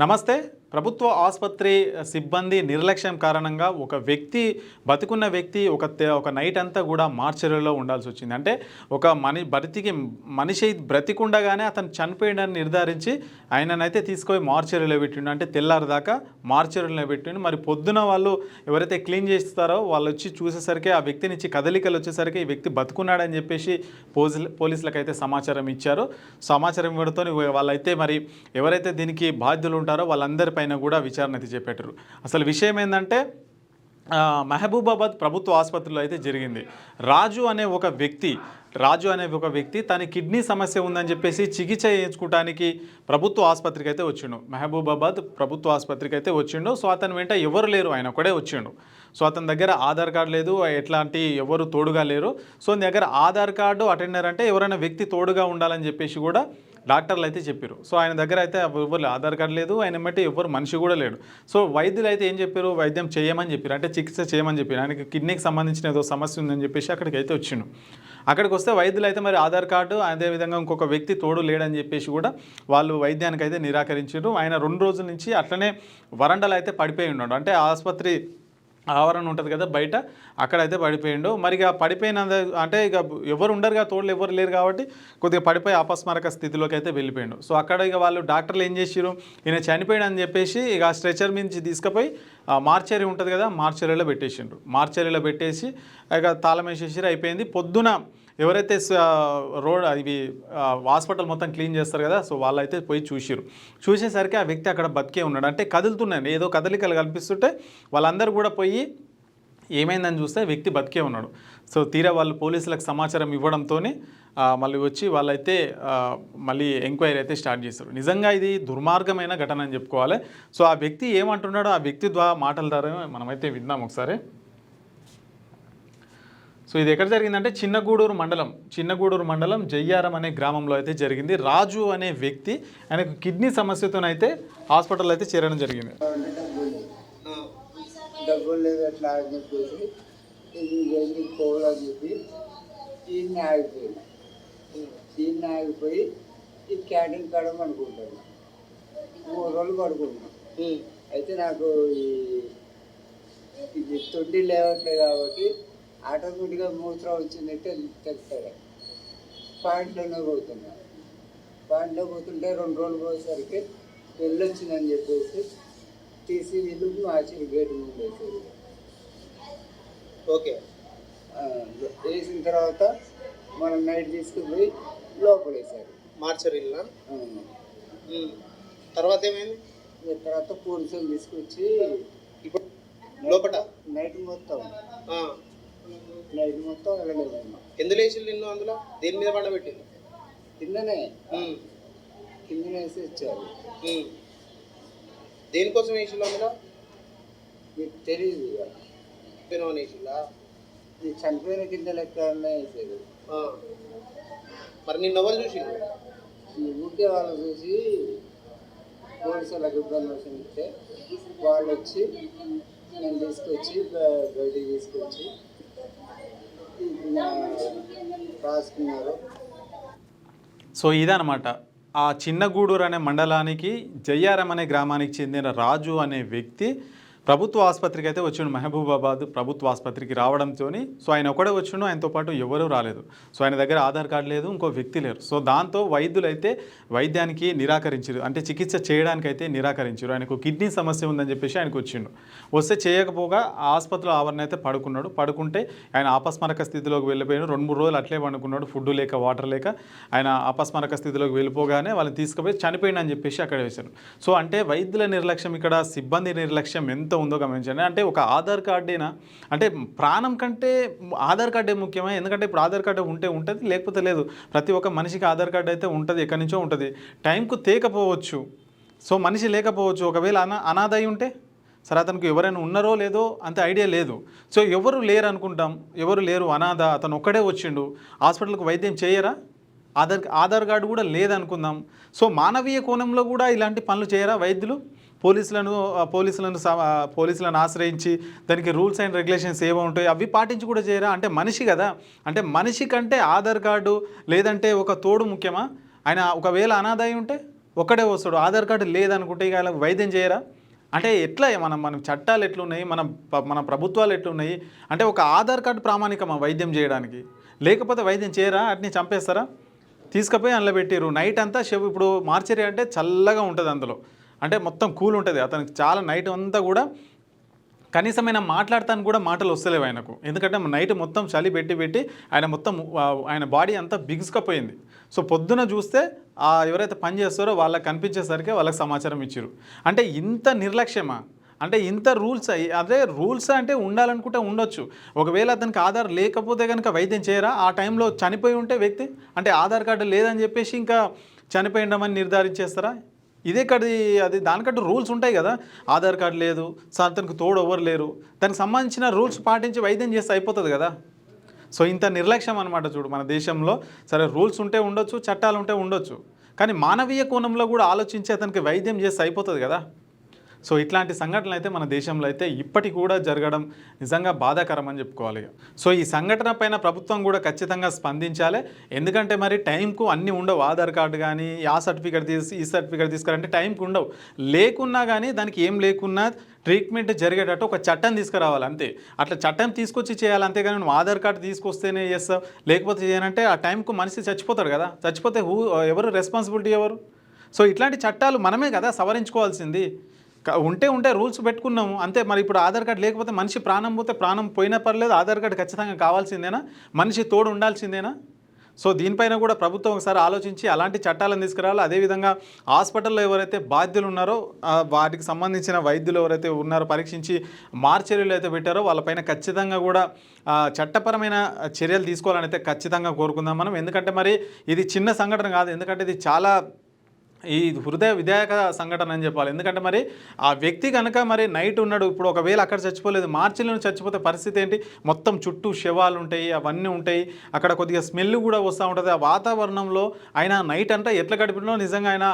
నమస్తే. ప్రభుత్వ ఆసుపత్రి సిబ్బంది నిర్లక్ష్యం కారణంగా ఒక వ్యక్తి బతికున్న వ్యక్తి ఒక నైట్ అంతా కూడా మార్చరీలో ఉండాల్సి వచ్చింది. అంటే ఒక మనిషి బ్రతికుండగానే అతను చనిపోయిండని నిర్ధారించి ఆయననైతే తీసుకొని మార్చరీలో పెట్టిండు. అంటే తెల్లారిదాకా మార్చరీలో పెట్టిండు. మరి పొద్దున వాళ్ళు ఎవరైతే క్లీన్ చేస్తారో వాళ్ళు వచ్చి చూసేసరికి ఆ వ్యక్తి నుంచి కదలికలు వచ్చేసరికి ఈ వ్యక్తి బతుకున్నాడని చెప్పేసి పోలీసులకు అయితే సమాచారం ఇచ్చారు. సమాచారం ఇవ్వడంతో వాళ్ళైతే మరి ఎవరైతే దీనికి బాధ్యులు ఉంటారో వాళ్ళందరిపైన కూడా విచారణ అయితే చేపట్టారు. అసలు విషయం ఏంటంటే మహబూబాబాద్ ప్రభుత్వ ఆసుపత్రిలో అయితే జరిగింది. రాజు అనే ఒక వ్యక్తి తన కిడ్నీ సమస్య ఉందని చెప్పేసి చికిత్స చేయించుకోవడానికి ప్రభుత్వ ఆసుపత్రికి అయితే వచ్చిండు. మహబూబాబాద్ ప్రభుత్వ ఆసుపత్రికి అయితే వచ్చిండు. సో అతని వెంట ఎవరు లేరు, ఆయన ఒకడే వచ్చిండు. సో అతని దగ్గర ఆధార్ కార్డు లేదు, ఎట్లాంటి ఎవరు తోడుగా లేరు. సో దగ్గర ఆధార్ కార్డు అటెండర్ అంటే ఎవరైనా వ్యక్తి తోడుగా ఉండాలని చెప్పేసి కూడా డాక్టర్లు అయితే చెప్పారు. సో ఆయన దగ్గర అయితే ఎవరు ఆధార్ కార్డు లేదు, ఆయన బట్టి ఎవరు మనిషి కూడా లేడు. సో వైద్యులు అయితే ఏం చెప్పారు, వైద్యం చేయమని చెప్పారు, అంటే చికిత్స చేయమని చెప్పారు. ఆయనకి కిడ్నీకి సంబంధించిన ఏదో సమస్య ఉందని చెప్పేసి అక్కడికి అయితే వచ్చిండు. అక్కడికి వస్తే వైద్యులు అయితే మరి ఆధార్ కార్డు అదేవిధంగా ఇంకొక వ్యక్తి తోడు లేడని చెప్పేసి కూడా వాళ్ళు వైద్యానికి అయితే నిరాకరించారు. ఆయన 2 రోజుల నుంచి అట్లనే వరండాలో అయితే పడిపోయి ఉన్నాడు. అంటే ఆసుపత్రి ఆవరణ ఉంటుంది కదా బయట, అక్కడైతే పడిపోయిండు. మరి ఇక పడిపోయిన అంటే ఇక ఎవరు ఉండరుగా, తోళ్ళు ఎవరు లేరు కాబట్టి కొద్దిగా పడిపోయి అపస్మారక స్థితిలోకి అయితే వెళ్ళిపోయిండు. సో అక్కడ ఇక వాళ్ళు డాక్టర్లు ఏం చేసారు, ఈయన చనిపోయాడు అని చెప్పేసి ఇక స్ట్రెచర్ నుంచి తీసుకుపోయి మార్చరీ ఉంటుంది కదా, మార్చరీలో పెట్టేసిండ్రు. మార్చరీలో పెట్టేసి ఇక తాళం వేసేసి అయిపోయింది. పొద్దున ఎవరైతే ఇవి హాస్పిటల్ మొత్తం క్లీన్ చేస్తారు కదా, సో వాళ్ళైతే పోయి చూసేసరికి ఆ వ్యక్తి అక్కడ బతికే ఉన్నాడు. అంటే కదులుతున్నాడు, ఏదో కదలికలు కనిపిస్తుంటే వాళ్ళందరూ కూడా పోయి ఏమైందని చూస్తే వ్యక్తి బతికే ఉన్నాడు. సో తీరా వాళ్ళు పోలీసులకు సమాచారం ఇవ్వడంతో మళ్ళీ వచ్చి వాళ్ళైతే మళ్ళీ ఎంక్వైరీ అయితే స్టార్ట్ చేశారు. నిజంగా ఇది దుర్మార్గమైన ఘటన అని చెప్పుకోవాలి. సో ఆ వ్యక్తి ఏమంటున్నాడో ఆ వ్యక్తి మాటల ద్వారా మనమైతే విన్నాం ఒకసారి. సో ఇది ఎక్కడ జరిగిందంటే చిన్నగూడూరు మండలం జయ్యారం అనే గ్రామంలో అయితే జరిగింది. రాజు అనే వ్యక్తి ఆయనకు కిడ్నీ సమస్యతోనైతే హాస్పిటల్ అయితే చేరడం జరిగింది. డబ్బులు లేదు అట్లా అని చెప్పేసి ఇది పోవాలని చెప్పి ఈయన ఆగిపోయి ఈ క్యాంటీన్ కాడ పడుకుంటాను. 3 రోజులు పడుకుంటున్నాను. అయితే నాకు ఇది తొండి లేవట్లేదు కాబట్టి ఆటోమేటిక్గా మూత్రం వచ్చిందంటే తెలుస్తాడు. పాయింట్లోనే పోతుంటే 2 రోజులు పోయేసరికి వెళ్ళొచ్చిందని చెప్పేసి తీసి వీళ్ళు మార్చి గేటు ముందు వేసారు. ఓకే, వేసిన తర్వాత మనం నైట్ తీసుకుపోయి లోపల వేసారు మార్చరీలో. తర్వాత ఏమైంది? తర్వాత పోలీసులు తీసుకొచ్చి ఇప్పుడు లోపల నైట్ మొత్తం వెళ్ళలేదు. ఎందులో వేసి నిన్ను అందులో దేని మీద పండబెట్టింది? కిందనే వేసి ఇచ్చారు. దేనికోసం వేసిల్లు అందులో మీకు తెలియదు. వేసిల్లా? నీకు చనిపోయిన కింద లెక్క వేసేది. మరి నిన్న ఎవరు చూసిండు? ఈ ఊరికే వాళ్ళు చూసి పోలీసు వాళ్ళకి ఇన్ఫర్మేషన్ ఇస్తే వాళ్ళు వచ్చి నేను తీసుకొచ్చి బయటికి తీసుకొచ్చి రాసుకున్నారు. సో ఇదనమాట ఆ చిన్నగూడూరు అనే మండలానికి జయ్యారం అనే గ్రామానికి చెందిన రాజు అనే వ్యక్తి ప్రభుత్వ ఆసుపత్రికి అయితే వచ్చిండు. మహబూబాబాద్ ప్రభుత్వ ఆసుపత్రికి రావడంతో సో ఆయన ఒకడే వచ్చిండు, ఆయనతో పాటు ఎవరూ రాలేదు. సో ఆయన దగ్గర ఆధార్ కార్డు లేదు, ఇంకో వ్యక్తి లేరు. సో దాంతో వైద్యులు అయితే వైద్యానికి నిరాకరించారు, అంటే చికిత్స చేయడానికి అయితే నిరాకరించారు. ఆయనకు కిడ్నీ సమస్య ఉందని చెప్పేసి ఆయనకు వచ్చిండు. వస్తే చేయకపోగా ఆసుపత్రిలో ఆవరణ అయితే పడుకుంటే ఆయన అపస్మారక స్థితిలోకి వెళ్ళిపోయాడు. 2-3 రోజులు అట్లే పండుకున్నాడు, ఫుడ్ లేక వాటర్ లేక ఆయన అపస్మారక స్థితిలోకి వెళ్ళిపోగానే వాళ్ళని తీసుకుపోయి చనిపోయిండు అని చెప్పేసి అక్కడ వేశారు. సో అంటే వైద్యుల నిర్లక్ష్యం, ఇక్కడ సిబ్బంది నిర్లక్ష్యం ఎంత ఉందో గమనించండి. అంటే ఒక ఆధార్ కార్డేనా, అంటే ప్రాణం కంటే ఆధార్ కార్డే ముఖ్యమే. ఎందుకంటే ఇప్పుడు ఆధార్ కార్డు ఉంటే ఉంటుంది, లేకపోతే లేదు. ప్రతి ఒక్క మనిషికి ఆధార్ కార్డు అయితే ఉంటుంది, ఎక్కడి నుంచో ఉంటుంది. టైంకు తేకపోవచ్చు, సో మనిషి లేకపోవచ్చు. ఒకవేళ అనాథ అయి ఉంటే సరే అతనికి ఎవరైనా ఉన్నారో లేదో అంత ఐడియా లేదు. సో ఎవరు లేరు అనుకుంటాం, ఎవరు లేరు, అనాథ, అతను ఒక్కడే వచ్చిండు, హాస్పిటల్కి వైద్యం చేయరా? ఆధార్ కార్డు కూడా లేదనుకుందాం. సో మానవీయ కోణంలో కూడా ఇలాంటి పనులు చేయరా వైద్యులు? పోలీసులను ఆశ్రయించి దానికి రూల్స్ అండ్ రెగ్యులేషన్స్ ఏవో ఉంటాయి అవి పాటించి కూడా చేయరా? అంటే మనిషి కదా, అంటే మనిషి కంటే ఆధార్ కార్డు లేదంటే ఒక తోడు ముఖ్యమా? ఆయన ఒకవేళ అనాథ అయి ఉంటే ఒక్కడే వస్తాడు. ఆధార్ కార్డు లేదనుకుంటే ఇక వాళ్ళకి వైద్యం చేయరా? అంటే ఎట్లా మన చట్టాలు ఎట్లున్నాయి, మన ప్రభుత్వాలు ఎట్లున్నాయి? అంటే ఒక ఆధార్ కార్డు ప్రామాణికమా వైద్యం చేయడానికి? లేకపోతే వైద్యం చేయరా? అట్ని చంపేస్తారా? తీసుకుపోయి అందులో పెట్టిరు. నైట్ అంతా ఇప్పుడు మార్చరీ అంటే చల్లగా ఉంటుంది అందులో, అంటే మొత్తం కూల్ ఉంటుంది. అతనికి చాలా నైట్ అంతా కూడా కనీసమైన మాట్లాడతాను కూడా మాటలు వస్తలేవు ఆయనకు. ఎందుకంటే నైట్ మొత్తం చలి పెట్టి ఆయన మొత్తం ఆయన బాడీ అంతా బిగుసుకపోయింది. సో పొద్దున చూస్తే ఎవరైతే పని చేస్తారో వాళ్ళకి కనిపించేసరికి వాళ్ళకి సమాచారం ఇచ్చారు. అంటే ఇంత నిర్లక్ష్యమా? అంటే ఇంత రూల్స్ అదే రూల్స్ అంటే ఉండాలనుకుంటే ఉండొచ్చు. ఒకవేళ అతనికి ఆధార్ లేకపోతే కనుక వైద్యం చేయరా? ఆ టైంలో చనిపోయి ఉంటే వ్యక్తి, అంటే ఆధార్ కార్డు లేదని చెప్పేసి ఇంకా చనిపోయిండమని నిర్ధారించేస్తారా? ఇదే అది దానికంటూ రూల్స్ ఉంటాయి కదా. ఆధార్ కార్డు లేదు, అతనికి తోడు ఎవరు లేరు, దానికి సంబంధించిన రూల్స్ పాటించి వైద్యం చేస్తే అయిపోతుంది కదా. సో ఇంత నిర్లక్ష్యం అనమాట చూడు మన దేశంలో. సరే రూల్స్ ఉంటే ఉండొచ్చు, చట్టాలు ఉంటే ఉండొచ్చు, కానీ మానవీయ కోణంలో కూడా ఆలోచించి అతనికి వైద్యం చేస్తే అయిపోతుంది కదా. సో ఇట్లాంటి సంఘటనలు అయితే మన దేశంలో అయితే ఇప్పటికి కూడా జరగడం నిజంగా బాధాకరం అని చెప్పుకోవాలి. సో ఈ సంఘటన పైన ప్రభుత్వం కూడా ఖచ్చితంగా స్పందించాలి. ఎందుకంటే మరి టైంకు అన్నీ ఉండవు. ఆధార్ కార్డు కానీ ఆ సర్టిఫికేట్ ఈ సర్టిఫికేట్ తీసుకురంటే టైంకి ఉండవు. లేకున్నా కానీ దానికి ఏం లేకున్నా ట్రీట్మెంట్ జరిగేటట్టు ఒక చట్టం తీసుకురావాలి అంతే. అట్లా చట్టం తీసుకొచ్చి చేయాలి. అంతేగాని నువ్వు ఆధార్ కార్డు తీసుకొస్తేనే చేస్తావు, లేకపోతే చేయనంటే ఆ టైంకు మనిషి చచ్చిపోతాడు కదా. చచ్చిపోతే ఎవరు రెస్పాన్సిబిలిటీ ఎవరు? సో ఇట్లాంటి చట్టాలు మనమే కదా సవరించుకోవాల్సింది. ఉంటే రూల్స్ పెట్టుకున్నాము అంతే. మరి ఇప్పుడు ఆధార్ కార్డు లేకపోతే మనిషి ప్రాణం పోతే ప్రాణం పోయినా పర్లేదు, ఆధార్ కార్డు ఖచ్చితంగా కావాల్సిందేనా? మనిషి తోడు ఉండాల్సిందేనా? సో దీనిపైన కూడా ప్రభుత్వం ఒకసారి ఆలోచించి అలాంటి చట్టాలను తీసుకురావాలి. అదేవిధంగా హాస్పిటల్లో ఎవరైతే బాధ్యులు ఉన్నారో వాటికి సంబంధించిన వైద్యులు ఎవరైతే ఉన్నారో పరీక్షించి మార్చరీలు అయితే పెట్టారో వాళ్ళపైన ఖచ్చితంగా కూడా చట్టపరమైన చర్యలు తీసుకోవాలని అయితే ఖచ్చితంగా కోరుకుందాం మనం. ఎందుకంటే మరి ఇది చిన్న సంఘటన కాదు, ఎందుకంటే ఇది చాలా ఈ హృదయ విధాయక సంఘటన అని చెప్పాలి. ఎందుకంటే మరి ఆ వ్యక్తి కనుక మరి నైట్ ఉన్నాడు, ఇప్పుడు ఒకవేళ అక్కడ చచ్చిపోలేదు, మార్చిలో చచ్చిపోతే పరిస్థితి ఏంటి? మొత్తం చుట్టూ శవాలు ఉంటాయి, అవన్నీ ఉంటాయి, అక్కడ కొద్దిగా స్మెల్ కూడా వస్తూ ఉంటుంది. ఆ వాతావరణంలో ఆయన నైట్ అంతా ఎట్లా గడిపినో నిజంగా ఆయన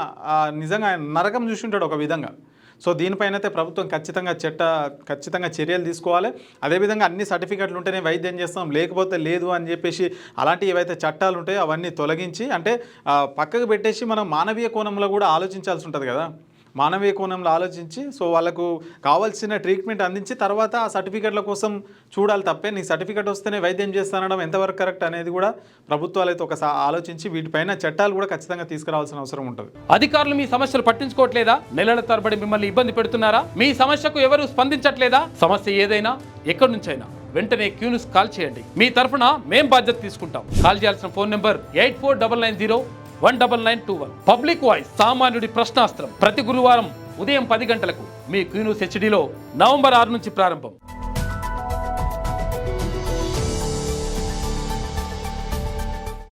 నరకం చూసి ఉంటాడు ఒక విధంగా. సో దీనిపైన అయితే ప్రభుత్వం ఖచ్చితంగా చర్యలు తీసుకోవాలి. అదేవిధంగా అన్ని సర్టిఫికెట్లు ఉంటేనే వైద్యం చేస్తాం, లేకపోతే లేదు అని చెప్పేసి అలాంటి ఏవైతే చట్టాలు ఉంటాయో అవన్నీ తొలగించి అంటే పక్కకు పెట్టేసి మనం మానవీయ కోణంలో కూడా ఆలోచించాల్సి ఉంటుంది కదా. మానవీయ కోణంలో ఆలోచించి సో వాళ్ళకు కావాల్సిన ట్రీట్మెంట్ అందించి తర్వాత ఆ సర్టిఫికెట్ల కోసం చూడాలి తప్పే నీ సర్టిఫికెట్ వస్తేనే వైద్యం చేస్తానడం ఎంతవరకు కరెక్ట్ అనేది కూడా ప్రభుత్వాలు అయితే ఒకసారి ఆలోచించి వీటిపైన చట్టాలు కూడా ఖచ్చితంగా తీసుకురావాల్సిన అవసరం ఉంటుంది. అధికారులు మీ సమస్యలు పట్టించుకోవట్లేదా? నెలల తరబడి మిమ్మల్ని ఇబ్బంది పెడుతున్నారా? మీ సమస్యకు ఎవరు స్పందించట్లేదా? సమస్య ఏదైనా ఎక్కడి నుంచైనా వెంటనే క్యూన్యూస్ కాల్ చేయండి. మీ తరఫున మేం బాధ్యత తీసుకుంటాం. కాల్ చేయాల్సిన ఫోన్ నెంబర్ 8499019921. పబ్లిక్ వాయిస్, సామాన్యుడి ప్రశ్నాస్త్రం. ప్రతి గురువారం ఉదయం 10 గంటలకు మీ క్యూన్యూస్ హెచ్డీలో నవంబర్ 6 నుంచి ప్రారంభం.